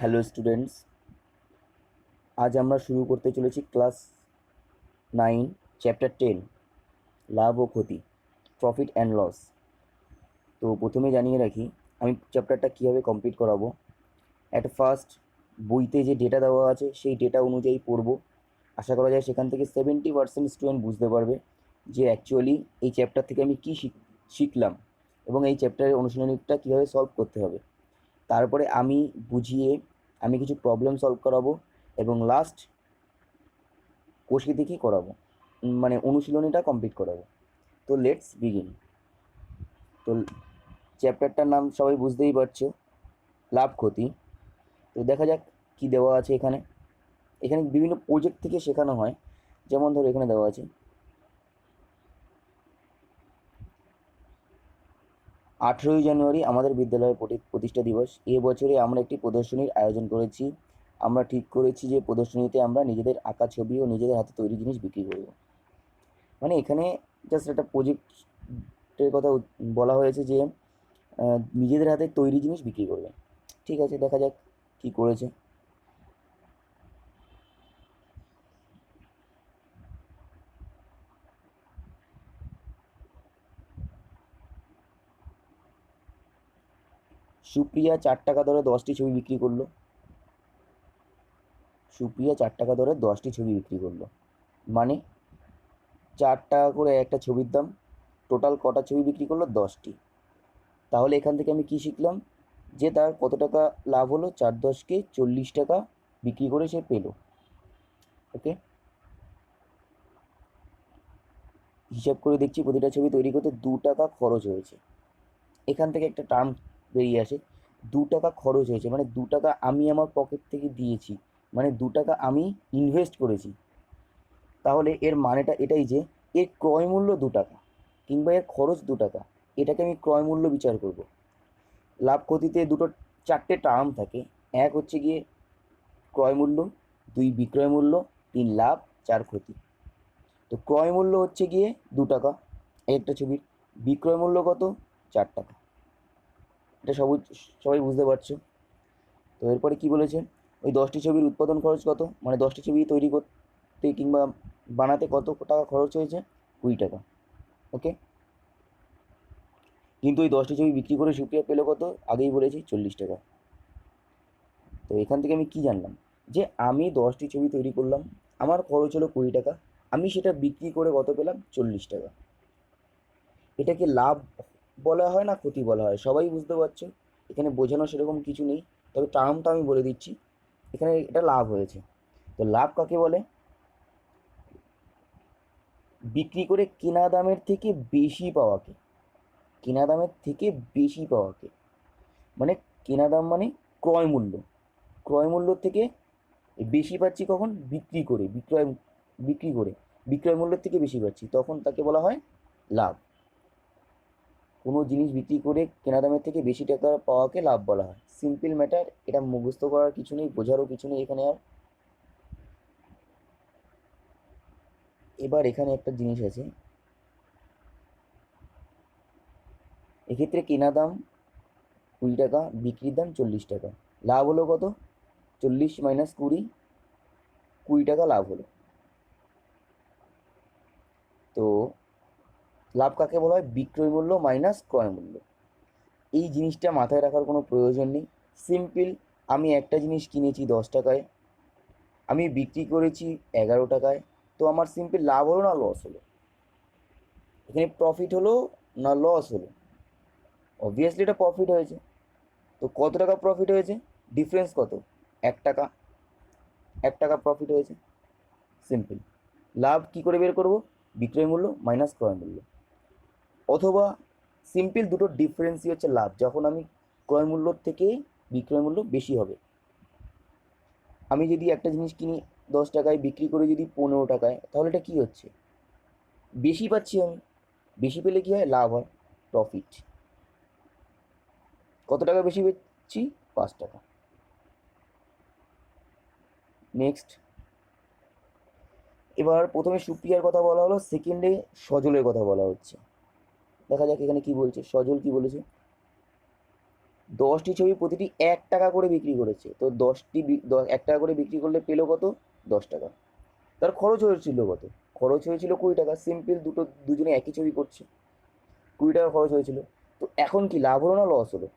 Hello students, আজ আমরা শুরু করতে চলেছি ক্লাস 9 চ্যাপ্টার 10 লাভ ও ক্ষতি, প্রফিট অ্যান্ড লস। তো প্রথমে জানিয়ে রাখি আমি চ্যাপ্টারটা কীভাবে কমপ্লিট করাবো। অ্যাট ফার্স্ট বইতে যে ডেটা দেওয়া আছে সেই ডেটা অনুযায়ী পড়বো। আশা করা যায় সেখান থেকে 70% স্টুডেন্ট বুঝতে পারবে যে অ্যাকচুয়ালি এই চ্যাপ্টার থেকে আমি কী শিখলাম এবং এই চ্যাপ্টারের অনুশীলনীটা কীভাবে সলভ করতে হবে। তারপরে আমি বুঝিয়ে আমি কিছু প্রবলেম সলভ করাবো এবং লাস্ট কষে দেখি করাবো, মানে অনুশীলনীটা কমপ্লিট করাবো। তো লেটস বিগিন। তো চ্যাপ্টারটার নাম সবাই বুঝতেই পারছো, লাভ ক্ষতি। তো দেখা যাক কি দেওয়া আছে এখানে। এখানে বিভিন্ন প্রজেক্ট থেকে শেখানো হয়। যেমন ধরো এখানে দেওয়া আছে 18ই জানুয়ারি আমাদের বিদ্যালয়ের প্রতিষ্ঠা দিবস। এবছরে আমরা একটি প্রদর্শনীর আয়োজন করেছি। আমরা ঠিক করেছি যে প্রদর্শনীতে আমরা নিজেদের আঁকা ছবি ও নিজেদের হাতে তৈরি জিনিস বিক্রি করব। মানে এখানে জাস্ট একটা প্রজেক্টের কথা বলা হয়েছে যে নিজেদের হাতে তৈরি জিনিস বিক্রি করবে। ঠিক আছে, দেখা যাক কি করেছে। সুপ্রিয়া 4 টাকা দরে 10টি ছবি বিক্রি করলো। সুপ্রিয়া 4 টাকা দরে 10টি ছবি বিক্রি করলো, মানে 4 টাকা করে একটা ছবির দাম। টোটাল কটা ছবি বিক্রি করলো? 10টি। তাহলে এখান থেকে আমি কি শিখলাম যে তার কত টাকা লাভ হলো? 4×10 = 40 টাকা বিক্রি করে সে পেলো। ওকে, হিসাব করে দেখছি প্রতিটা ছবি তৈরি করতে 2 টাকা খরচ হয়েছে। এখান থেকে একটা টার্ম বেরিয়ে আসে, 2 টাকা খরচ হয়েছে, মানে 2 টাকা আমি আমার পকেট থেকে দিয়েছি, মানে 2 টাকা আমি ইনভেস্ট করেছি। তাহলে এর মানেটা এটাই যে এর ক্রয় মূল্য 2 টাকা কিংবা এর খরচ 2 টাকা, এটাকে আমি ক্রয় মূল্য বিচার করব। লাভ ক্ষতিতে দুটো 4টে টার্ম থাকে। এক হচ্ছে গিয়ে ক্রয় মূল্য, 2 বিক্রয় মূল্য, 3 লাভ, 4 ক্ষতি। তো ক্রয় মূল্য হচ্ছে গিয়ে 2 টাকা একটা ছবির, বিক্রয় মূল্য কত? 4 টাকা। এটা সবুজ, সবাই বুঝতে পারছো। তো এরপরে কি বলেছে, ওই 10টি ছবির উৎপাদন খরচ কত, মানে 10টি ছবি তৈরি করতে কিংবা বানাতে কত টাকা খরচ হয়েছে? 20 টাকা। ওকে, কিন্তু ওই 10টি ছবি বিক্রি করে সুপ্রিয়া পেলো কত? আগেই বলেছি 40 টাকা। তো এখান থেকে আমি কি জানলাম যে আমি 10টি ছবি তৈরি করলাম, আমার খরচ হলো 20 টাকা, আমি সেটা বিক্রি করে কত পেলাম? 40 টাকা। এটাকে লাভ বলা হয় না ক্ষতি বলা হয়, সবাই বুঝতে পারছো। এখানে বোঝানো সেরকম কিছু নেই, তবে টার্মটা আমি বলে দিচ্ছি। এখানে এটা লাভ হয়েছে। তো লাভ কাকে বলে? বিক্রি করে কেনা দামের থেকে বেশি পাওয়াকে। কেনা দামের থেকে বেশি পাওয়াকে, মানে কেনা দাম মানে ক্রয় মূল্য, ক্রয় মূল্য থেকে বেশি পাচ্ছি কখন? বিক্রি করে বিক্রয় মূল্যের থেকে বেশি পাচ্ছি, তখন তাকে বলা হয় লাভ। কোনো জিনিস বিক্রি করে কেনা দামের থেকে বেশি টাকা পাওয়াকে লাভ বলা হয়। সিম্পল ম্যাটার, এটা মুখস্থ করার কিছু নেই, বোঝারও কিছু নেই এখানে আর। এবার এখানে একটা জিনিস আছে, এক্ষেত্রে কেনা দাম 20 টাকা, বিক্রির দাম 40 টাকা, লাভ হলো কত? 40 - 20, 20 টাকা লাভ হলো। তো লাভ কাকে বলা হয়? বিক্রয় মূল্য মাইনাস ক্রয় মূল্য। এই জিনিসটা মাথায় রাখার কোনো প্রয়োজন নেই। সিম্পল, আমি একটা জিনিস কিনেছি 10 টাকায়, আমি বিক্রি করেছি 11 টাকায়, তো আমার সিম্পল লাভ হলো না লস হলো? এখানে প্রফিট হলো না লস হলো? অবভিয়াসলি এটা প্রফিট হয়েছে। তো কত টাকা প্রফিট হয়েছে? ডিফারেন্স কত? 1 টাকা। 1 টাকা প্রফিট হয়েছে। সিম্পল। লাভ কি করে বের করব? বিক্রয় মূল্য মাইনাস ক্রয় মূল্য। অথবা সিম্পল দুটো ডিফারেন্সই হচ্ছে লাভ, যখন আমি ক্রয় মূল্যর থেকে বিক্রয় মূল্য বেশি হবে। আমি যদি একটা জিনিস কিনি 10 টাকায়, বিক্রি করে যদি 15 টাকায়, তাহলে এটা কি হচ্ছে? বেশি পাচ্ছি আমি। বেশি পেলে কি হয়? লাভ হয়, প্রফিট। কত টাকা বেশি পেয়েছি? 5 টাকা। নেক্সট, এবার প্রথমে সুপ্রিয়ার কথা বলা হলো, সেকেন্ডে সজলের কথা বলা হচ্ছে। দেখা যাক এখানে কি বলছে। সজল কি বলেছে, 10টি ছবি প্রতিটি 1 টাকা করে বিক্রি করেছে, তো 1 টাকা করে বিক্রি করলে পেলো কত? 10 টাকা। তার খরচ হয়েছিল কত? খরচ হয়েছিল 20 টাকা। সিম্পল, দুজনে একই ছবি করছে, 20 টাকা খরচ হয়েছিল। তো এখন কি লাভ হলো না লস হলো?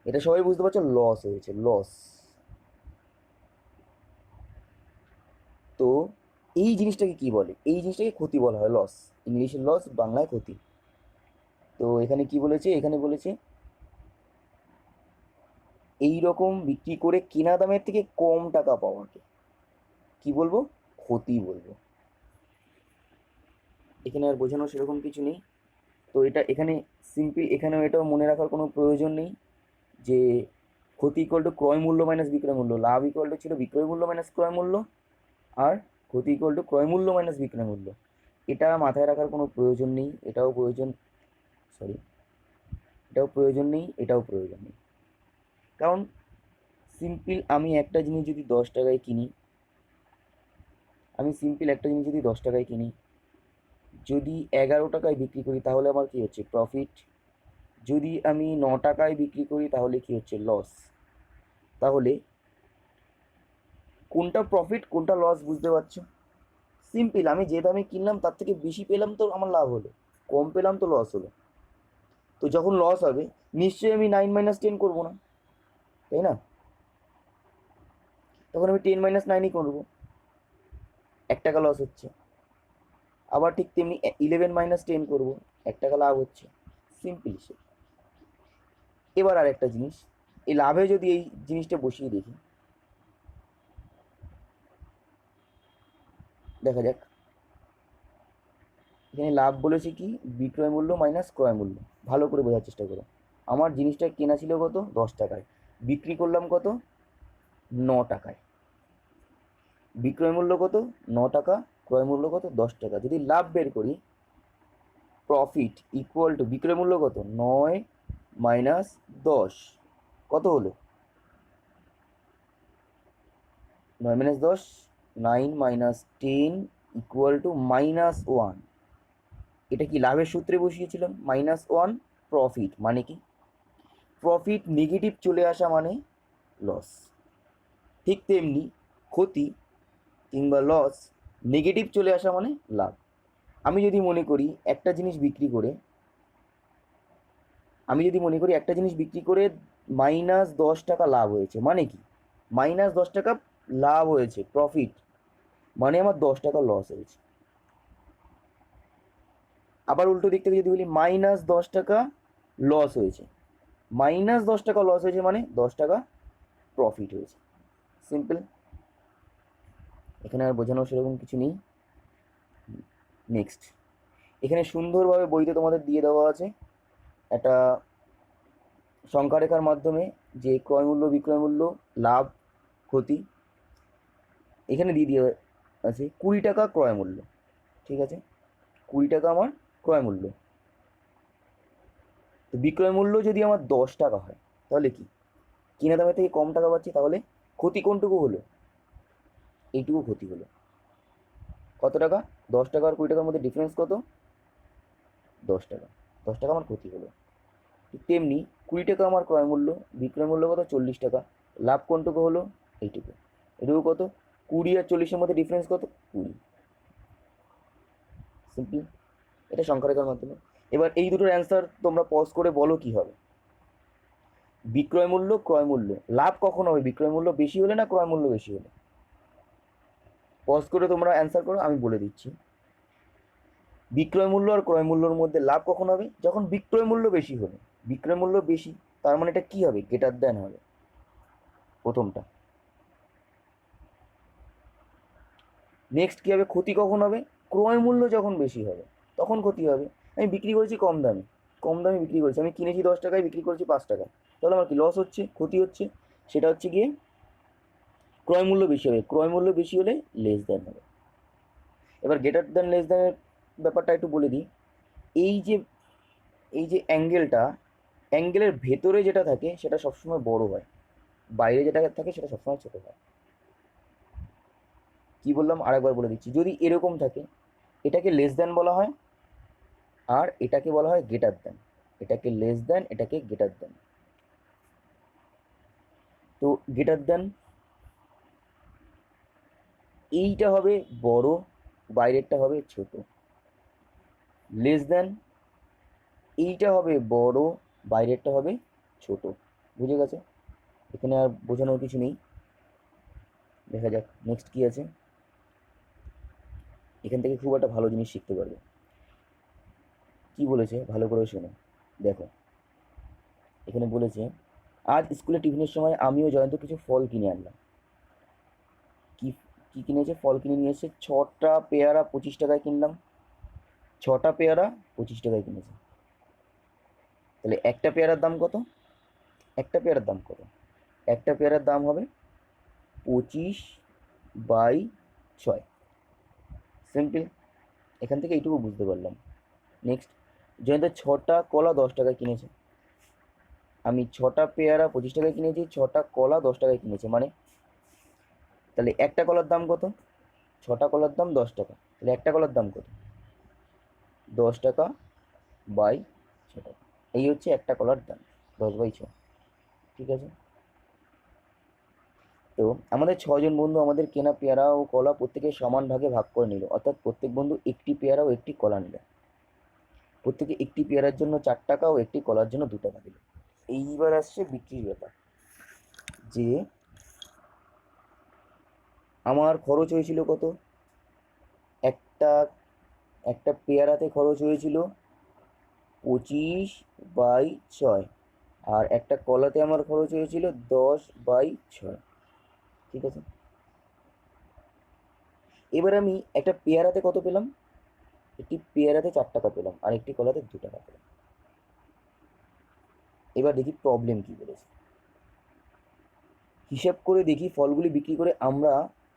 এটা সবাই বুঝতে পারছো, লস হয়েছে, লস। তো এই জিনিসটাকে কি বলে? এই জিনিসটাকে ক্ষতি বলা হয়, লস। ইংলিশে লস, বাংলায় ক্ষতি। তো এখানে কি বলেছে? এখানে বলেছে এই রকম বিক্রি করে কেনা দামের থেকে কম টাকা পাওয়াকে কি বলবো? ক্ষতি বলবো। এখানে আর বোঝানো সেরকম কিছু নেই। তো এটা এখানে সিম্পল, এখানেও এটাও মনে রাখার কোনো প্রয়োজন নেই যে ক্ষতি ইকুয়াল টু ক্রয় মূল্য মাইনাস বিক্রয় মূল্য, লাভ ইকুয়াল টু ছিল বিক্রয় মূল্য মাইনাস ক্রয় মূল্য, আর ক্ষতি ইকুয়াল টু ক্রয় মূল্য মাইনাস বিক্রয় মূল্য। এটা মাথায় রাখার কোনো প্রয়োজন নেই, এটাও প্রয়োজন, সরি, এটাও প্রয়োজন নেই, এটাও প্রয়োজন নেই। কারণ সিম্পল, আমি একটা জিনিস যদি 10 টাকায় কিনি, আমি সিম্পল একটা জিনিস যদি 10 টাকায় কিনি, যদি 11 টাকায় বিক্রি করি তাহলে আমার কি হচ্ছে? প্রফিট। যদি আমি 9 টাকায় বিক্রি করি তাহলে কি হচ্ছে? লস। তাহলে কোনটা প্রফিট কোনটা লস বুঝতে পারছো? সিম্পল, আমি যে দামে কিনলাম তার থেকে বেশি পেলাম তো আমার লাভ হলো, কম পেলাম তো লস হলো। তো যখন লস হবে নিশ্চয়ই আমি 9 - 10 করবো না, তাই না? তখন আমি 10 - 9ই করবো, 1 টাকা লস হচ্ছে। আবার ঠিক তেমনি 11 - 10 করবো, 1 টাকা লাভ হচ্ছে। সিম্পল সে। এবার আর একটা জিনিস, এই লাভে যদি এই জিনিসটা বসিয়ে দেখি, দেখা যাক। এখানে লাভ বলেছে কি? বিক্রয় মূল্য মাইনাস ক্রয় মূল্য। ভালো করে বোঝার চেষ্টা করো। আমার জিনিসটা কেনা ছিল কত? 10 টাকায়, বিক্রি করলাম কত? 9 টাকায়। বিক্রয় মূল্য কত? 9 টাকা। ক্রয় মূল্য কত? 10 টাকা। যদি লাভ বের করি, প্রফিট ইকুয়াল টু বিক্রয় মূল্য কত? 9 - 10, কত হলো? 9 - 10, 9 - 10 ইকুয়াল টু -1। এটা কি লাভের সূত্রে বসিয়েছিলাম? -1 প্রফিট, মানে কি? প্রফিট নেগেটিভ চলে আসা মানে লস। ঠিক তেমনি ক্ষতি কিংবা লস নেগেটিভ চলে আসা মানে লাভ। আমি যদি মনে করি একটা জিনিস বিক্রি করে, একটা জিনিস বিক্রি করে -10 টাকা লাভ হয়েছে, মানে কি? -10 টাকা লাভ হয়েছে, প্রফিট, মানে আমার 10 টাকা লস হয়েছে। আবার উল্টো দিক থেকে যদি বলি -10 টাকা লস হয়েছে, -10 টাকা লস হয়েছে মানে 10 টাকা প্রফিট হয়েছে। সিম্পল। এখানে আর বোঝানো সেরকম কিছু নেই। নেক্সট, এখানে সুন্দরভাবে বইতে তোমাদের দিয়ে দেওয়া আছে একটা সংখ্যারেখার মাধ্যমে যে ক্রয় মূল্য, বিক্রয় মূল্য, লাভ, ক্ষতি। এখানে দিয়ে দেওয়া আছে 20 টাকা ক্রয় মূল্য, ঠিক আছে? 20 টাকা আমার ক্রয় মূল্য। তো বিক্রয় মূল্য যদি আমার 10 টাকা হয় তাহলে কি? কিনা দামের থেকে কম টাকা পাচ্ছি, তাহলে ক্ষতি কোনটুকু হলো? এইটুকু ক্ষতি হলো। কত টাকা? 10 টাকা আর 20 টাকার মধ্যে ডিফারেন্স কত? 10 টাকা। 10 টাকা আমার ক্ষতি হলো। ঠিক তেমনি 20 টাকা আমার ক্রয় মূল্য, বিক্রয় মূল্য কত? 40 টাকা। লাভ কোনটুকু হলো? এইটুকু। এটুকু কত? 20 আর 40-এর মধ্যে ডিফারেন্স কত? 20। সিম্পল। এটা সংখ্যারেখার মাধ্যমে। এবার এই দুটোর অ্যান্সার তোমরা পজ করে বলো কি হবে? বিক্রয় মূল্য, ক্রয় মূল্য, লাভ কখন হবে? বিক্রয় মূল্য বেশি হলে না ক্রয় মূল্য বেশি হলে? পজ করে তোমরা অ্যান্সার করো, আমি বলে দিচ্ছি। বিক্রয় মূল্য আর ক্রয় মূল্যর মধ্যে লাভ কখন হবে? যখন বিক্রয় মূল্য বেশি হবে। বিক্রয় মূল্য বেশি, তার মানে এটা কি হবে? গ্রেটার দ্যান হবে, প্রথমটা। নেক্সট কি হবে? ক্ষতি কখন হবে? ক্রয় মূল্য যখন বেশি হবে তখন ক্ষতি হবে। আমি বিক্রি করেছি কম দামে, কম দামে বিক্রি করেছি, আমি কিনেছি 10 টাকায়, বিক্রি করেছি 5 টাকায়, তাহলে আমার কি লস হচ্ছে? ক্ষতি হচ্ছে। সেটা হচ্ছে গিয়ে ক্রয় মূল্য বেশি হবে। ক্রয় মূল্য বেশি হলে লেস দ্যান হবে। এবার গ্রেটার দ্যান লেস দ্যানের ব্যাপারটা একটু বলে দিই। এই যে অ্যাঙ্গেলটা, অ্যাঙ্গেলের ভেতরে যেটা থাকে সেটা সবসময় বড় হয়, বাইরে যেটা থাকে সেটা সবসময় ছোট হয়। কি বললাম আরেকবার বলে দিচ্ছি, যদি এরকম থাকে এটাকে লেস দ্যান বলা হয়, আর এটাকে বলা হয় গ্রেটার দ্যান। এটাকে লেস দ্যান, এটাকে গ্রেটার দ্যান। তো গ্রেটার দেন এইটা হবে বড়, বাইরেরটা হবে ছোট। লেস দেন এইটা হবে বড়, বাইরেরটা হবে ছোট। বুঝে গেছে? এখানে আর বোঝানোর কিছু নেই। দেখা যাক নেক্সট কি আছে। এখান থেকে খুব একটা ভালো জিনিস শিখতে পারবে। কি বলেছে ভালো করে শোনো। দেখো এখানে বলেছে, আজ স্কুলে টিফিনের সময় আমিও জয়ন্ত কিছু ফল কিনে আনলাম। কি কি কিনেছে? ফল কিনে নিয়ে এসে 6টা পেয়ারা 25 টাকায় কিনলাম। 6টা পেয়ারা 25 টাকায় কিনেছে। তাহলে একটা পেয়ারার দাম কত? একটা পেয়ারার দাম কত? একটা পেয়ারার দাম হবে 25/6। সিম্পল। এখান থেকে এইটুকু বুঝতে পারলাম। নেক্সট, জয়ন্ত 6টা কলা 10 টাকায় কিনেছে। আমি 6টা পেয়ারা 25 টাকায় কিনেছি, 6টা কলা 10 টাকায় কিনেছে, মানে তাহলে একটা কলার দাম কত? 6টা কলার দাম 10 টাকা, তাহলে একটা কলার দাম কত? 10 টাকা/6 টাকা। এই হচ্ছে একটা কলার দাম, 10/6। ঠিক আছে? তো আমাদের 6জন বন্ধু আমাদের কেনা পেয়ারা ও কলা প্রত্যেকে সমান ভাগে ভাগ করে নিল, অর্থাৎ প্রত্যেক বন্ধু একটি পেয়ারা ও একটি কলা নিল। প্রত্যেকে একটি পেয়ারার জন্য 4 টাকা ও একটি কলার জন্য 2 টাকা দিল। এইবার আসছে বিক্রির ব্যাপার, যে আমার খরচ হয়েছিল কত? একটা একটা পেয়ারাতে খরচ হয়েছিল 25/6, আর একটা কলাতে আমার খরচ হয়েছিল 10/6। ঠিক আছে? এবার আমি একটা পেয়ারাতে কত পেলাম? একটি পেয়ারাতে 4 টাকা পেলাম, আর একটি কলাতে 2 টাকা পেলাম। এবার দেখি প্রবলেম কি বলেছে। হিসাব করে দেখি ফলগুলি বিক্রি করে আমরা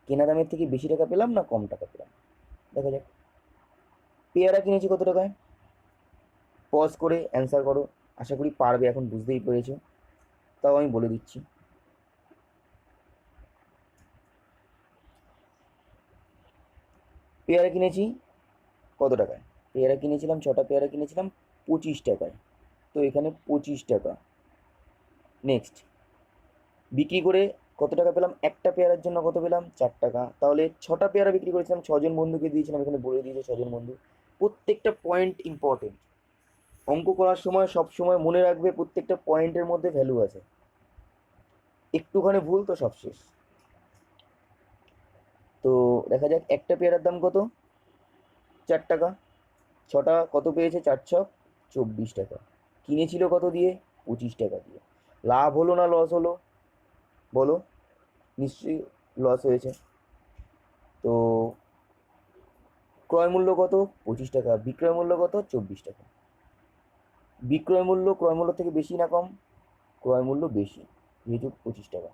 কেনা দামের থেকে বেশি টাকা পেলাম না কম টাকা পেলাম। দেখা যাক। পেয়ারা কিনেছি কত টাকায়? পজ করে অ্যান্সার করো। আশা করি পারবে, এখন বুঝতেই পেরেছো। তাও আমি বলে দিচ্ছি। পেয়ারা কিনেছি কত টাকায়? পেয়ারা কিনেছিলাম, 6টা পেয়ারা কিনেছিলাম 25 টাকায়। তো এখানে 25 টাকা। নেক্সট, বিক্রি করে কত টাকা পেলাম? একটা পেয়ারার জন্য কত পেলাম? 4 টাকা। তাহলে 6টা পেয়ারা বিক্রি করেছিলাম, 6জন বন্ধুকে দিয়েছিলাম, এখানে বলে দিয়েছে 6জন বন্ধু। প্রত্যেকটা পয়েন্ট ইম্পর্টেন্ট। অঙ্ক করার সময় সব সময় মনে রাখবে প্রত্যেকটা পয়েন্টের মধ্যে ভ্যালু আছে। একটুখানি ভুল তো সব শেষ। তো দেখা যাক একটা পেয়ারার দাম কত? 4 টাকা। 6টা কত পেয়েছে? 4×6 = 24 টাকা। কিনেছিল কত দিয়ে? 25 টাকা দিয়ে। লাভ হলো না লস হলো? বলো। নিশ্চয়ই লস হয়েছে। তো ক্রয় মূল্য কত? 25 টাকা। বিক্রয় মূল্য কত? 24 টাকা। বিক্রয় মূল্য ক্রয় মূল্য থেকে বেশি না কম? ক্রয় মূল্য বেশি, যেহেতু 25 টাকা,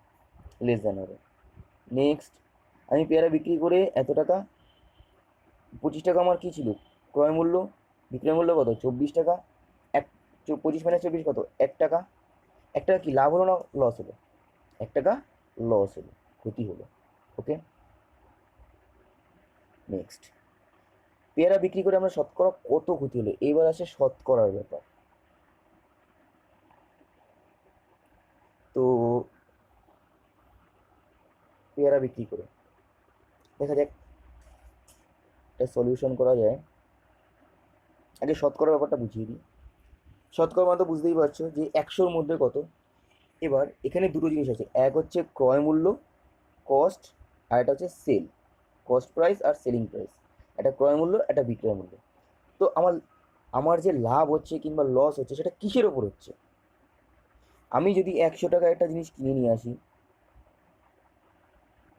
লেস দ্যান হবে। নেক্সট, আমি পেয়ারা বিক্রি করে এত টাকা, 25 টাকা আমার কী ছিল? ক্রয় মূল্য। বিক্রয় মূল্য কত? 24 টাকা। 25 - 24 কত? 1 টাকা। 1 টাকা কি লাভ হলো না লস হলো? 1 টাকা লস হলো, ক্ষতি হলো। ওকে। নেক্সট, পেয়ারা বিক্রি করে আমরা শতকরা কত ক্ষতি হলো? এবার আসে শতকরার ব্যাপার। তো পেয়ারা বিক্রি করে দেখা যাক এটা সলিউশন করা যায়। আগে শতকরা ব্যাপারটা বুঝিয়ে দিই। শতকরা মানে তো বুঝতেই পারছো যে 100-র মধ্যে কত। এবার এখানে দুটো জিনিস আছে, এক হচ্ছে ক্রয় মূল্য, কস্ট, আর এটা হচ্ছে সেল, কস্ট প্রাইস আর সেলিং প্রাইস। একটা ক্রয় মূল্য, একটা বিক্রয় মূল্য। তো আমার আমার যে লাভ হচ্ছে কিংবা লস হচ্ছে সেটা কিসের ওপর হচ্ছে? আমি যদি 100 টাকা একটা জিনিস কিনে নিয়ে আসি,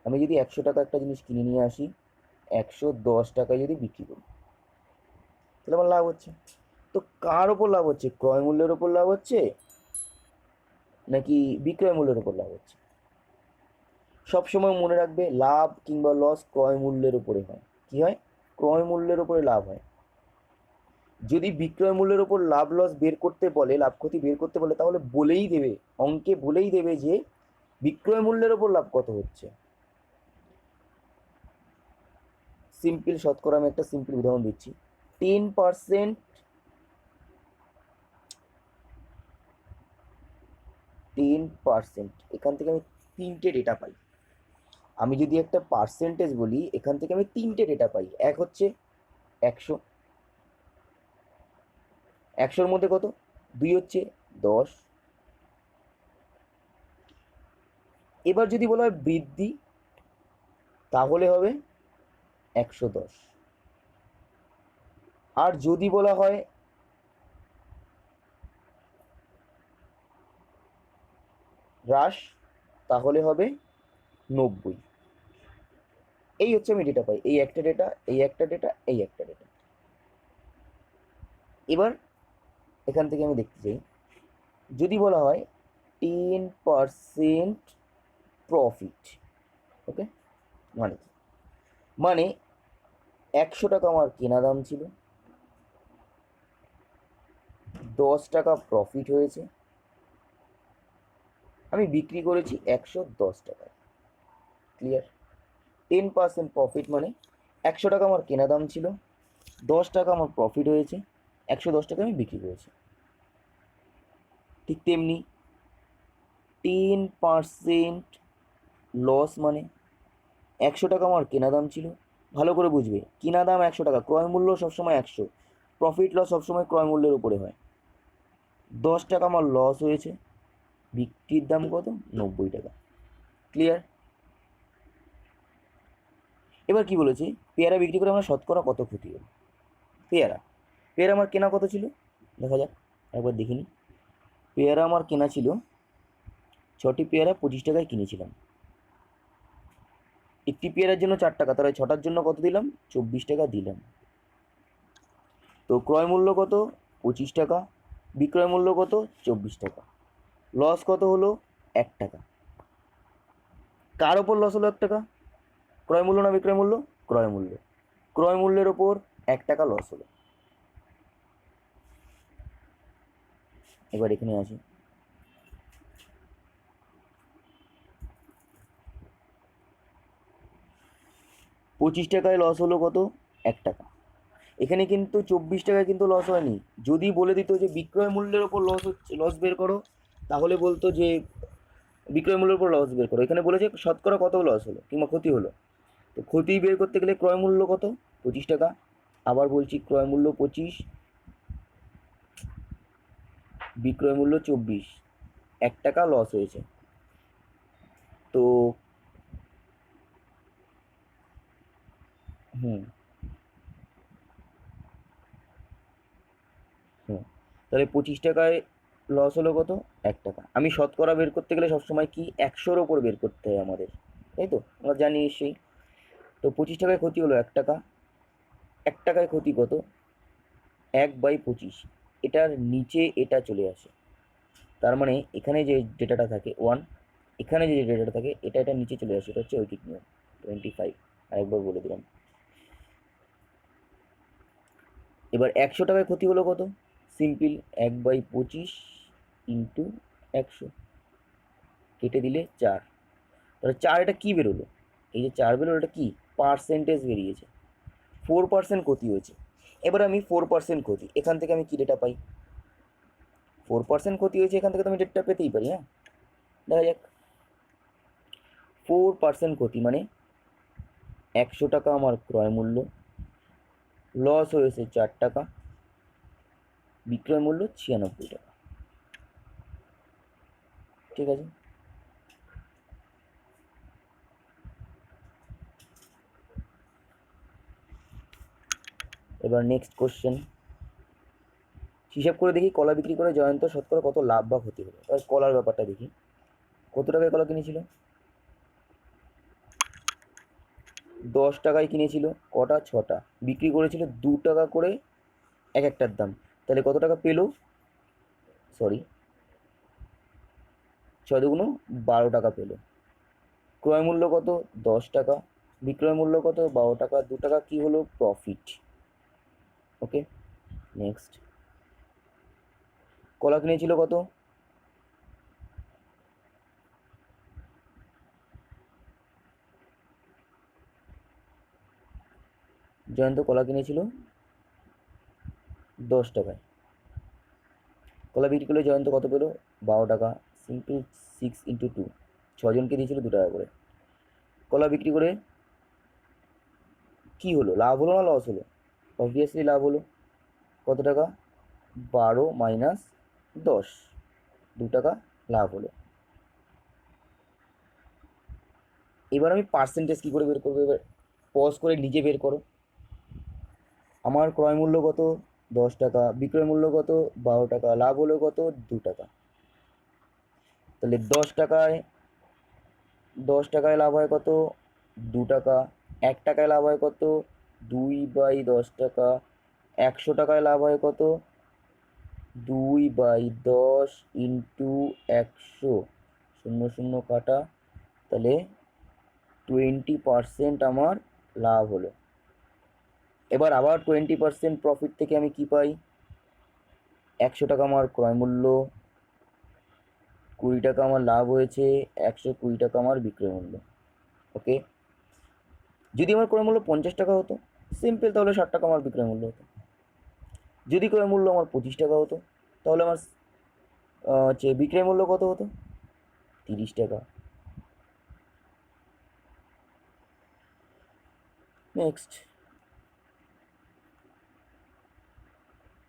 আমি যদি 100 টাকা একটা জিনিস কিনে নিয়ে আসি, 110 টাকায় যদি বিক্রি করি, তাহলে আমার লাভ হচ্ছে। তো কার ওপর লাভ হচ্ছে? ক্রয় মূল্যের ওপর লাভ হচ্ছে নাকি বিক্রয় মূল্যের ওপর লাভ হচ্ছে? সবসময় মনে রাখবে লাভ কিংবা লস ক্রয় মূল্যের উপরে হয়। কি হয়? ক্রয় মূল্যের উপরে লাভ হয়। যদি বিক্রয় মূল্যের উপর লাভ লস বের করতে বলে, লাভ ক্ষতি বের করতে বলে, তাহলে বলেই দেবে, অঙ্কে বলেই দেবে যে বিক্রয় মূল্যের ওপর লাভ কত হচ্ছে। সিম্পল শতকরা আমি একটা সিম্পল উদাহরণ দিচ্ছি। 10% 10%, এখান থেকে আমি তিনটে ডেটা পাই। আমি যদি একটা পার্সেন্টেজ বলি, এখান থেকে আমি তিনটে ডেটা পাই। এক হচ্ছে 100, 100-র মধ্যে কত, 2 হচ্ছে 10। এবার যদি বলা হয় বৃদ্ধি, তাহলে হবে 110। আর যদি বলা হয় হ্রাস, তাহলে হবে 90। এই হচ্ছে আমি ডেটা পাই, এই একটা ডেটা, এই একটা ডেটা, এই একটা ডেটা। এবার এখান থেকে আমি দেখতে চাই, যদি বলা হয় 10% প্রফিট, ওকে, মানে কি? মানে 100 টাকা আমার কেনা দাম ছিল, 10 টাকা প্রফিট হয়েছে, আমি বিক্রি করেছি 110 টাকায়। ক্লিয়ার? 10% প্রফিট মানে 100 টাকা আমার কেনা দাম ছিল, 10 টাকা আমার প্রফিট হয়েছে, 110 টাকা আমি বিক্রি করেছি। ঠিক তেমনি 10% লস মানে 100 টাকা আমার কেনা দাম ছিল, ভালো করে বুঝবে, কেনা দাম 100 টাকা, ক্রয় মূল্য সবসময় 100, প্রফিট লস সবসময় ক্রয় মূল্যের উপরে হয়। 10 টাকা আমার লস হয়েছে, বিক্রির দাম কত, 90 টাকা। ক্লিয়ার? এবার কি বলেছে, পেয়ারা বিক্রি করে আমার শতকরা কত ক্ষতি হলো। পেয়ারা পেয়ারা আমার কেনা কত ছিল, দেখা যাক, একবার দেখিনি। পেয়ারা আমার কেনা ছিল, 6টি পেয়ারা 25 টাকায় কিনেছিলাম। একটি পেয়ারার জন্য 4 টাকা, তাহলে 6টার জন্য কত দিলাম, 24 টাকা দিলাম। তো ক্রয় মূল্য কত, 25 টাকা, বিক্রয় মূল্য কত, 24 টাকা। লস কত হলো, 1 টাকা। কার ওপর লস হলো 1 টাকা, ক্রয় মূল্য না বিক্রয় মূল্য, ক্রয় মূল্য। ক্রয় মূল্যের ওপর 1 টাকা লস হলো। এবার এখানে আসি, পঁচিশ টাকায় লস হলো কত, 1 টাকা। এখানে কিন্তু 24 টাকায় কিন্তু লস হয়নি। যদি বলে দিত যে বিক্রয় মূল্যের ওপর লস হচ্ছে, লস বের করো, তাহলে বলতো যে বিক্রয় মূল্যের উপর লস বের করো। এখানে বলেছে শতকরা কত লস হলো কিংবা ক্ষতি হলো। তো ক্ষতি বের করতে গেলে ক্রয় মূল্য কত, 25 টাকা। আবার বলছি, ক্রয় মূল্য 25, বিক্রয় মূল্য 24, 1 টাকা লস হয়েছে। তো হুম হুম তাহলে 25 টাকায় লস হলো কত, 1 টাকা। আমি শতকরা বের করতে গেলে সবসময় কি 100-র ওপর বের করতে হয় আমাদের, তাই তো, আমরা জানি নিশ্চয়ই। তো 25 টাকায় ক্ষতি হলো 1 টাকা। 1 টাকায় ক্ষতি কত, 1/25, এটার নিচে এটা চলে আসে। তার মানে এখানে যে ডেটাটা থাকে 1, এখানে যে ডেটাটা থাকে এটা এটা নিচে চলে আসে। এটা হচ্ছে ঐকিক নিয়ম 25। আরেকবার বলে দিলাম। এবার 100 টাকায় ক্ষতি হলো কত, সিম্পল 1/25 ইন্টু 100, কেটে দিলে 4। তাহলে 4, এটা কী বেরোলো, এই যে 4 বেরোলো, এটা কি, পার্সেন্টেজ বেরিয়েছে। 4% ক্ষতি হয়েছে। এবার আমি 4% ক্ষতি, এখান থেকে আমি কী ডেটা পাই, 4% ক্ষতি হয়েছে, এখান থেকে তো আমি ডেটা পেতেই পারি। হ্যাঁ, দেখা যাক। 4% ক্ষতি মানে 100 টাকা আমার ক্রয় মূল্য, লস হয়েছে 4 টাকা, বিক্রয় মূল্য 96 টাকা। ঠিক আছে? এবার নেক্সট কোশ্চেন, হিসাব করে দেখি কলা বিক্রি করে জয়ন্ত শতকরা কত লাভ বা ক্ষতি হলো। তাহলে কলার ব্যাপারটা দেখি, কত টাকায় কলা কিনেছিল, 10 টাকায় কিনেছিল, কটা, 6টা, বিক্রি করেছিল 2 টাকা করে এক একটার দাম। তাহলে কত টাকা পেলো, সরি 6 দুগুণ 12 টাকা পেলো। ক্রয় মূল্য কত, 10 টাকা, বিক্রয় মূল্য কত, 12 টাকা, 2 টাকা কি হলো, প্রফিট। ওকে, নেক্সট, কলা কিনেছিল কত, জয়ন্ত কলা কিনেছিল 10 টাকায়, কলা বিক্রি করলে জয়ন্ত কত পেলো, 12 টাকা। সিম্পল 6 ইন্টু 2, ছজনকে দিয়েছিল 2 টাকা করে। কলা বিক্রি করে কি হলো, লাভ হলো না লস হলো? অবভিয়াসলি লাভ হলো। কত টাকা? 12 মাইনাস 10, 2 টাকা লাভ হলো। এবার আমি পার্সেন্টেজ কী করে বের করবো? এবার পজ করে নিজে বের করো। আমার ক্রয় মূল্য কত? 10 টাকা, বিক্রয় মূল্য কত? 12 টাকা, লাভ হলো কত? 2 টাকা। তাহলে 10 টাকায় লাভ হয় কত? 2 টাকা। 1 টাকায় লাভ হয় কত? 2/10 টাকা। 100 টাকায় লাভ হয় কত? 2/10 ইন্টু 100, 0 কাটা, তাহলে 20% আমার লাভ হলো। এবার আবার 20% প্রফিট থেকে আমি কি পাই? 100 টাকা আমার ক্রয় মূল্য, 20 টাকা আমার লাভ হয়েছে, 120 টাকা আমার বিক্রয় মূল্য। ওকে, যদি আমার ক্রয় মূল্য 50 টাকা হতো সিম্পল, তাহলে 60 টাকা আমার বিক্রয় মূল্য হতো। যদি ক্রয় মূল্য আমার 25 টাকা হতো তাহলে আমার বিক্রয় মূল্য কত হতো? 30 টাকা। নেক্সট,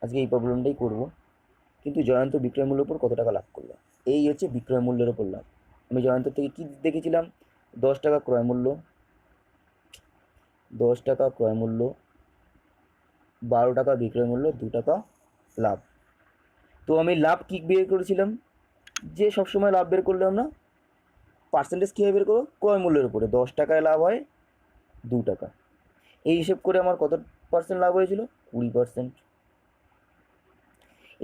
আজকে এই প্রবলেমটাই করব। কিন্তু জয়ন্ত বিক্রয় মূল্যের উপর কত টাকা লাভ করলো? এই হচ্ছে বিক্রয় মূল্যের ওপর লাভ। আমি জয়ন্তর থেকে কি দেখেছিলাম? 10 টাকা ক্রয় মূল্য, 10 টাকা ক্রয় মূল্য, 12 টাকা বিক্রয় মূল্য, 2 টাকা লাভ। তো আমি লাভ কি বের করেছিলাম? যে সবসময় লাভ বের করলে আমরা পার্সেন্টেজ কীভাবে বের করবো? ক্রয় মূল্যের উপরে। 10 টাকায় লাভ হয় 2 টাকা। এই হিসেব করে আমার কত পার্সেন্ট লাভ হয়েছিল? 20%।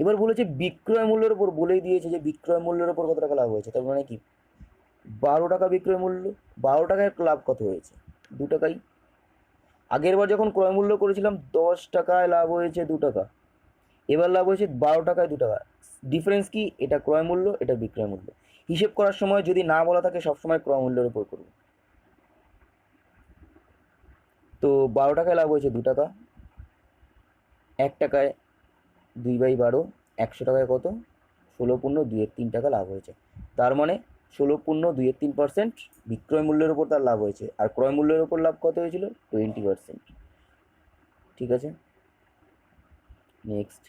এবার বলেছে বিক্রয় মূল্যের ওপর, বলেই দিয়েছে যে বিক্রয় মূল্যের ওপর কত টাকা লাভ হয়েছে। তার মানে কি? 12 টাকা বিক্রয় মূল্য, 12 টাকায় লাভ কত হয়েছে? 2 টাকাই। আগের বার যখন ক্রয় মূল্য করেছিলাম 10 টাকায় লাভ হয়েছে 2 টাকা, এবার লাভ হয়েছে 12 টাকায় 2 টাকা। ডিফারেন্স কি? এটা ক্রয় মূল্য, এটা বিক্রয় মূল্য। হিসেব করার সময় যদি না বলা থাকে সবসময় ক্রয় মূল্যের উপর করব। তো 12 টাকায় লাভ হয়েছে 2 টাকা, 1 টাকায় 2/12, 100 টাকায় কত? 16.213 টাকা লাভ হয়েছে। তার মানে 16.213% বিক্রয় মূল্যের উপর তার লাভ হয়েছে, আর ক্রয় মূল্যের উপর লাভ কত হয়েছিল? 20%। ঠিক আছে, নেক্সট,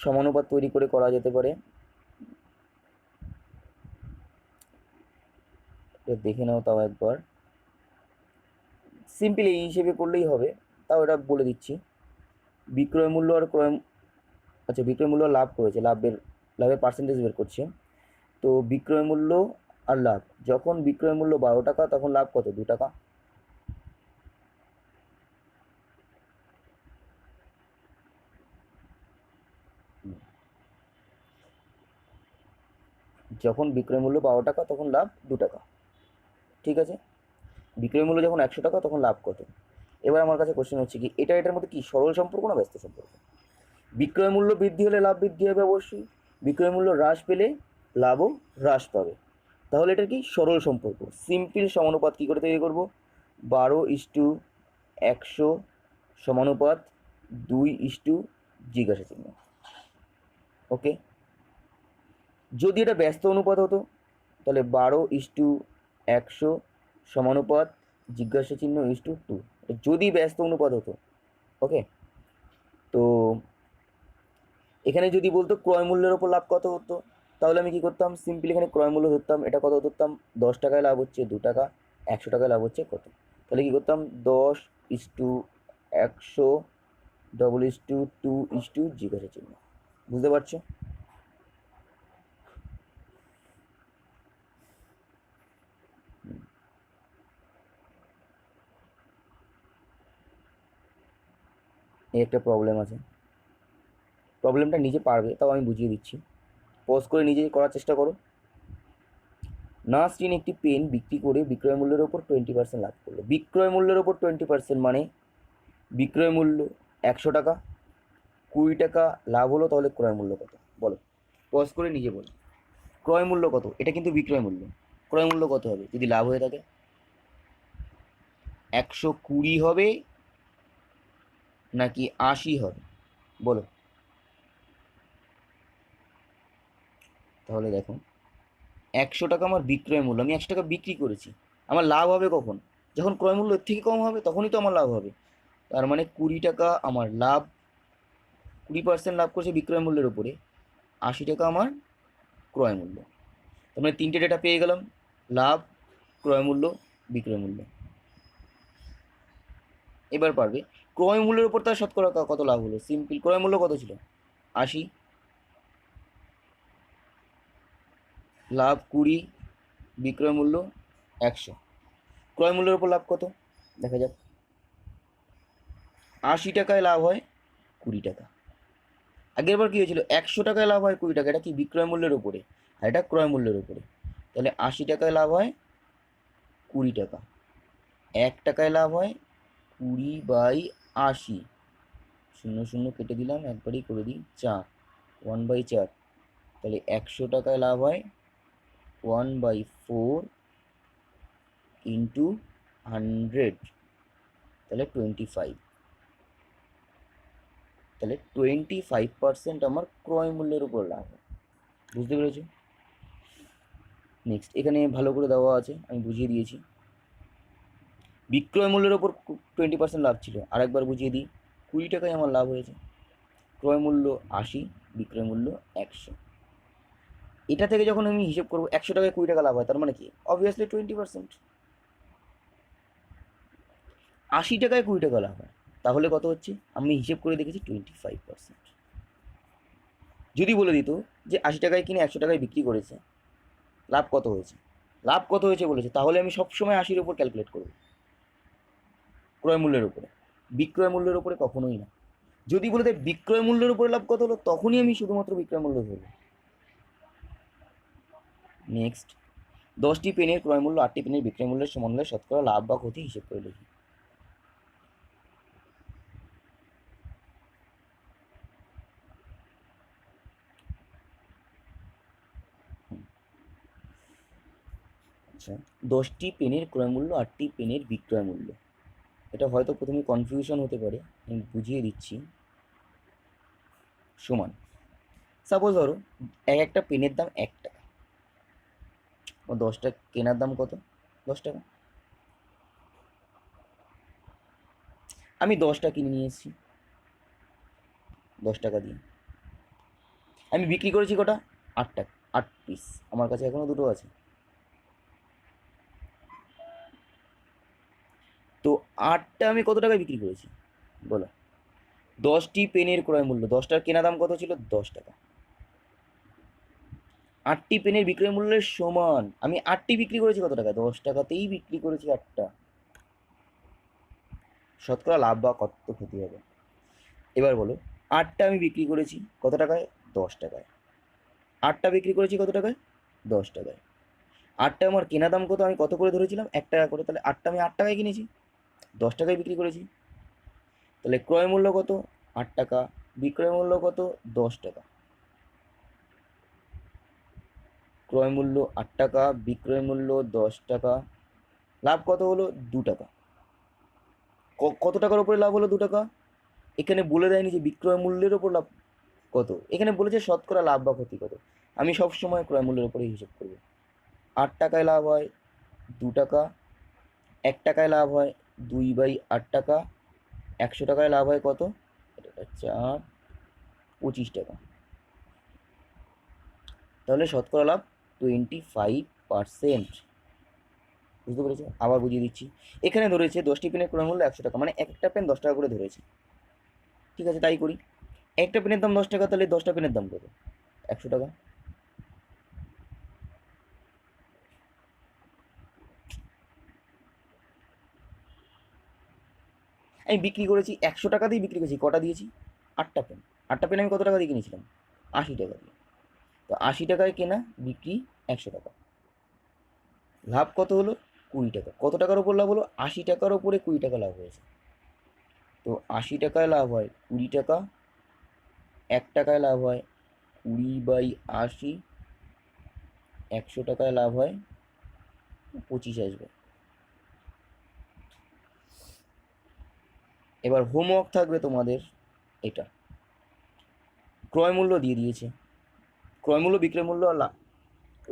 সমানুপাত তৈরি করে করা যেতে পারে। দেখে নাও তাও একবার। সিম্পল এই হিসেবে করলেই হবে, তাও এটা বলে দিচ্ছি। বিক্রয় মূল্য আর বিক্রয় মূল্য লাভ করেছে, লাভের পার্সেন্টেজ বের করছে। তো বিক্রয় মূল্য আর লাভ, যখন বিক্রয় মূল্য 12 টাকা তখন লাভ কত? 2 টাকা। যখন বিক্রয় মূল্য 12 টাকা তখন লাভ 2 টাকা। ঠিক আছে, বিক্রয় মূল্য যখন 100 টাকা তখন লাভ কত? এবার আমার কাছে কোশ্চেন হচ্ছে কি, এটার মধ্যে কি সরল সম্পর্ক না ব্যস্ত সম্পর্ক? বিক্রয় মূল্য বৃদ্ধি হলে লাভ বৃদ্ধি হবে অবশ্যই, বিক্রয় মূল্য হ্রাস পেলে লাভও হ্রাস পাবে। তাহলে এটা কি সরল সম্পর্ক। সিম্পল সমানুপাত কী করে তৈরি করব? 12:100 সমানুপাত 2 জিজ্ঞাসা চিহ্ন। ওকে, যদি এটা ব্যস্ত অনুপাত হতো তাহলে 12:100 সমানুপাত জিজ্ঞাসা চিহ্ন 2, যদি ব্যস্ত অনুপাত হতো। ওকে, তো এখানে যদি বলতো ক্রয় মূল্যের ওপর লাভ কত হতো, তাহলে আমি কি করতাম? সিম্পলি এখানে ক্রয় মূল্য ধরতাম, এটা কত ধরতাম? 10 টাকায় লাভ হচ্ছে 2 টাকা, 100 টাকায় লাভ হচ্ছে কত? তাহলে কি করতাম? 10:100 2 জিজ্ঞাসা চিহ্ন। বুঝতে পারছো? এই একটা প্রবলেম আছে, প্রবলেমটা নিজে পারবে, তাও আমি বুঝিয়ে দিচ্ছি। পজ করে নিজে করার চেষ্টা করো। নাসরিন একটি পেন বিক্রি করে বিক্রয় মূল্যের ওপর 20% লাভ করলো। বিক্রয় মূল্যের ওপর 20% মানে বিক্রয় মূল্য 100 টাকা, 20 টাকা লাভ হলো, তাহলে ক্রয় মূল্য কত? বলো, পজ করে নিজে বলো। ক্রয় মূল্য কত? এটা কিন্তু বিক্রয় মূল্য। ক্রয় মূল্য কত হবে যদি লাভ হয়ে থাকে? 120 হবে নাকি 80 হবে? বলো। তাহলে দেখো, 100 টাকা আমার বিক্রয় মূল্য, আমি 100 টাকা বিক্রি করেছি, আমার লাভ হবে কখন? যখন ক্রয় মূল্য এর থেকে কম হবে তখনই তো আমার লাভ হবে। তার মানে 20 টাকা আমার লাভ, 20% লাভ করছে বিক্রয় মূল্যের উপরে, 80 টাকা আমার ক্রয় মূল্য। তার মানে তিনটে ডেটা পেয়ে গেলাম, লাভ, ক্রয় মূল্য, বিক্রয় মূল্য। এবার পারবে ক্রয় মূল্যের উপর তার শতকরা কত লাভ হলো। সিম্পল, ক্রয় মূল্য কত ছিল? 80, লাভ 20, বিক্রয় মূল্য 100। ক্রয় মূল্যের উপর লাভ কত দেখা যাক। 80 টাকায় লাভ হয় 20 টাকা। আগের বার কি হয়েছিল? 100 টাকায় লাভ হয় 20 টাকা, এটা কি বিক্রয় মূল্যের উপরে, আর এটা ক্রয় মূল্যের উপরে। তাহলে 80 টাকায় লাভ হয় 20 টাকা, 1 টাকায় লাভ হয় 20/80, 0 0 কেটে দিলাম, একবারই করে দিই, 4, 1/4। তাহলে 100 টাকায় লাভ হয় 1/4 ইন্টু 100, তাহলে 25। তাহলে 25% আমার ক্রয় মূল্যের উপর লাভ হয়। বুঝতে পেরেছো? নেক্সট, এখানে ভালো করে দেওয়া আছে, আমি বুঝিয়ে দিয়েছি। বিক্রয় মূল্যের ওপর 20% লাভ ছিল, আরেকবার বুঝিয়ে দিই। 20 টাকায় আমার লাভ হয়েছে, ক্রয় মূল্য 80, বিক্রয় মূল্য 100। এটা থেকে যখন আমি হিসেব করবো 100 টাকায় 20 টাকা লাভ হয়, তার মানে কি? অবভিয়াসলি 20%। 80 টাকায় 20 টাকা লাভ হয়, তাহলে কত হচ্ছে? আমি হিসেব করে দেখেছি 25%। যদি বলে দিত যে 80 টাকায় কিনে 100 টাকায় বিক্রি করেছে, লাভ কত হয়েছে, লাভ কত হয়েছে বলেছে, তাহলে আমি সবসময় 80-র উপর ক্যালকুলেট করব, ক্রয় মূল্যের উপরে, বিক্রয় মূল্যের উপরে কখনোই না। যদি বলে দেয় বিক্রয় মূল্যের উপরে লাভ কত হলো, তখনই আমি শুধুমাত্র বিক্রয় মূল্য ধরব। নেক্সট, 10টি পেনের ক্রয় মূল্য 8টি পেনের বিক্রয় মূল্যের সমান হলে শতকরা লাভ বা ক্ষতি হিসেব করে লিখি। আচ্ছা, 10টি পেনের ক্রয় মূল্য 8টি পেনের বিক্রয় মূল্য, এটা হয়তো প্রথমে কনফিউশন হতে পারে, আমি বুঝিয়ে দিচ্ছি। সমান, সাপোজ ধরো একটা পেনের দাম 1 টাকা, ও 10টা কেনার দাম কত? 10 টাকা। আমি 10টা কিনে নিয়ে এসেছি 10 টাকা দিয়ে, আমি বিক্রি করেছি কটা? 8 টাকা, 8 পিস, আমার কাছে এখনো দুটো আছে। তো 8টা আমি কত টাকায় বিক্রি করেছি বলো? 10টি পেনের ক্রয় মূল্য, 10টার কেনা দাম কত ছিল? 10 টাকা। 8টি পেনের বিক্রয় মূল্যের সমান, আমি 8টি বিক্রি করেছি কত টাকা? 10 টাকাতেই বিক্রি করেছি 8টা। শতকরা লাভ বা কত ক্ষতি হবে? এবার বলো, 8টা আমি বিক্রি করেছি কত টাকায়? 10 টাকায়। 8টা বিক্রি করেছি কত টাকায়? 10 টাকায়। 8টা আমার কেনা দাম কত? আমি কত করে ধরেছিলাম? 1 টাকা করে। তাহলে 8টা আমি 8 টাকায় কিনেছি, 10 টাকায় বিক্রি করেছি। তাহলে ক্রয় মূল্য কত? 8 টাকা, বিক্রয় মূল্য কত? 10 টাকা। ক্রয় মূল্য 8 টাকা, বিক্রয় মূল্য 10 টাকা, লাভ কত হলো? 2 টাকা। কত টাকার উপরে লাভ হলো? 2 টাকা। এখানে বলে দেয়নি যে বিক্রয় মূল্যের ওপর লাভ কত, এখানে বলেছে শতকরা লাভ বা ক্ষতি কত। আমি সবসময় ক্রয় মূল্যের উপরে হিসেব করব। 8 টাকায় লাভ হয় 2 টাকা, 1 টাকায় লাভ হয় 2/8 টাকা, 100 টাকায় লাভ হয় কত? এটা 4, 25 টাকা। তাহলে শতকরা লাভ 25%। বুঝতে পেরেছো? আবার বুঝিয়ে দিচ্ছি। এখানে ধরেছে 10টি পেনের ক্রয় মূল্য 100 টাকা, মানে একটা পেন 10 টাকা করে ধরেছে। ঠিক আছে, তাই করি। একটা পেনের দাম 10 টাকা, তাহলে 10টা পেনের দাম কত? 100 টাকা। আমি বিক্রি করেছি 100 টাকা দিয়ে বিক্রি করেছি, কটা দিয়েছি? 8টা পেন। 8টা পেন আমি কত টাকা দিয়ে কিনেছিলাম? 80 টাকা দিয়ে। তো 80 টাকায় কেনা, বিক্রি 100 টাকা, লাভ কত হলো? 20 টাকা। কত টাকার ওপর লাভ হলো? 80 টাকার ওপরে 20 টাকা লাভ হয়েছে। তো 80 টাকায় লাভ হয় 20 টাকা, 1 টাকায় লাভ হয় 20/80, 100 টাকায় লাভ হয় 25 আসবে। এবার হোমওয়ার্ক থাকবে তোমাদের এটা, ক্রয় মূল্য দিয়ে দিয়েছে, ক্রয় মূল্য, বিক্রয় মূল্য আর লাভ,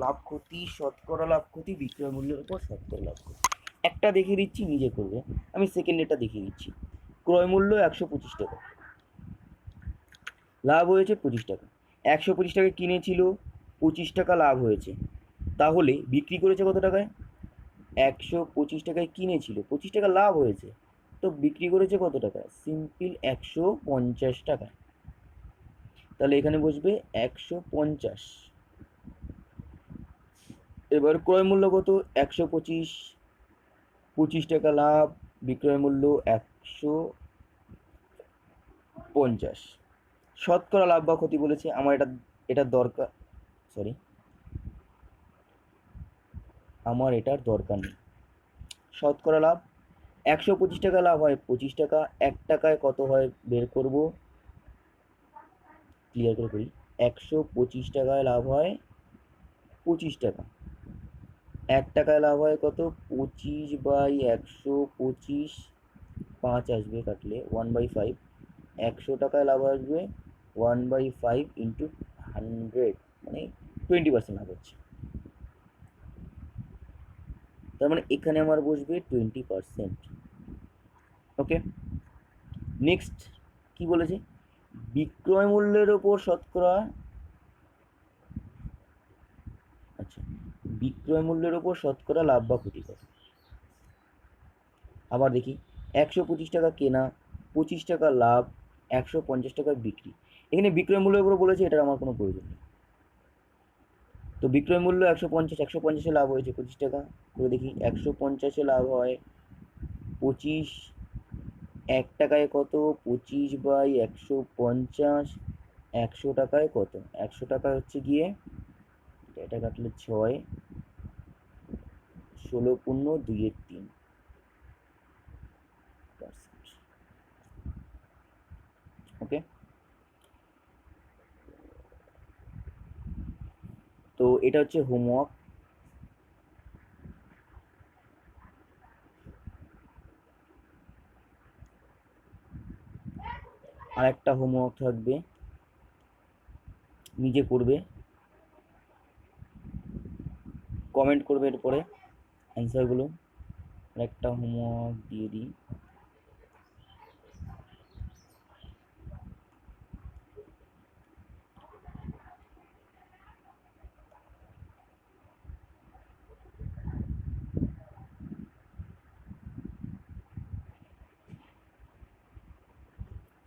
লাভ ক্ষতি, শতকরা লাভ ক্ষতি, বিক্রয় মূল্যের উপর শতকরা লাভ ক্ষতি। একটা দেখিয়ে দিচ্ছি, নিজে করবে। আমি সেকেন্ডেরটা দেখিয়ে দিচ্ছি। ক্রয় মূল্য 125 টাকা, লাভ হয়েছে 25 টাকা। 125 টাকা কিনেছিল, 25 টাকা লাভ হয়েছে, তাহলে বিক্রি করেছে কত টাকায়? 125 টাকায় কিনেছিল, 25 টাকা লাভ হয়েছে, তো বিক্রি করেছে কত টাকায়? সিম্পল 150 টাকায়। তাহলে এখানে বসবে 150। এবার ক্রয় মূল্য কত? 125, 25 টাকা লাভ, বিক্রয় মূল্য 150। শতকরা লাভ বা ক্ষতি বলেছে, আমার এটার দরকার, সরি, আমার এটার দরকার নেই। শতকরা লাভ 125 টাকা লাভ হয় 25 টাকা, 1 টাকায় কত হয় বের করব, ক্লিয়ার করে করি। 125 টাকায় লাভ হয় 25 টাকা, 1 টাকায় লাভ হয় কত? 25/125, 5 আসবে কাটলে 1/5, 100 টাকায় লাভ আসবে 1/5 ইন্টু 100, মানে 20% লাভ হচ্ছে। তার মানে এখানে আমার বসবে 20%। ওকে, নেক্সট কি বলেছে? বিক্রয় মূল্যের ওপর শতকরা, আচ্ছা, বিক্রয় মূল্যের ওপর শতকরা লাভ বা ক্ষতি কত? আবার দেখি, 125 টাকা কেনা, 25 টাকা লাভ, 150 টাকা বিক্রি। এখানে বিক্রয় মূল্যের উপর বলেছে, এটার আমার কোনো প্রয়োজন নেই। তো বিক্রয় মূল্য 150, 150-এ লাভ হয়েছে 25 টাকা, করে দেখি 150-এ লাভ হয় 25, 1 টাকায় কত? 25/150, 100 টাকায় কত? 100 টাকা হচ্ছে গিয়ে, এটা কাটলে 6, 16×2=3%। ওকে, তো এটা হচ্ছে হোমওয়ার্ক। আর একটা হোমওয়ার্ক থাকবে, নিজে করবে, কমেন্ট করবে এরপরে অ্যান্সারগুলো। আর একটা হোমওয়ার্ক দিয়ে দিই,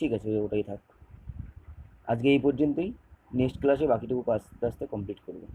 ঠিক আছে, ওটাই থাক। আজকে এই পর্যন্তই, নেক্সট ক্লাসে বাকিটুকু আস্তে আস্তে কমপ্লিট করবো।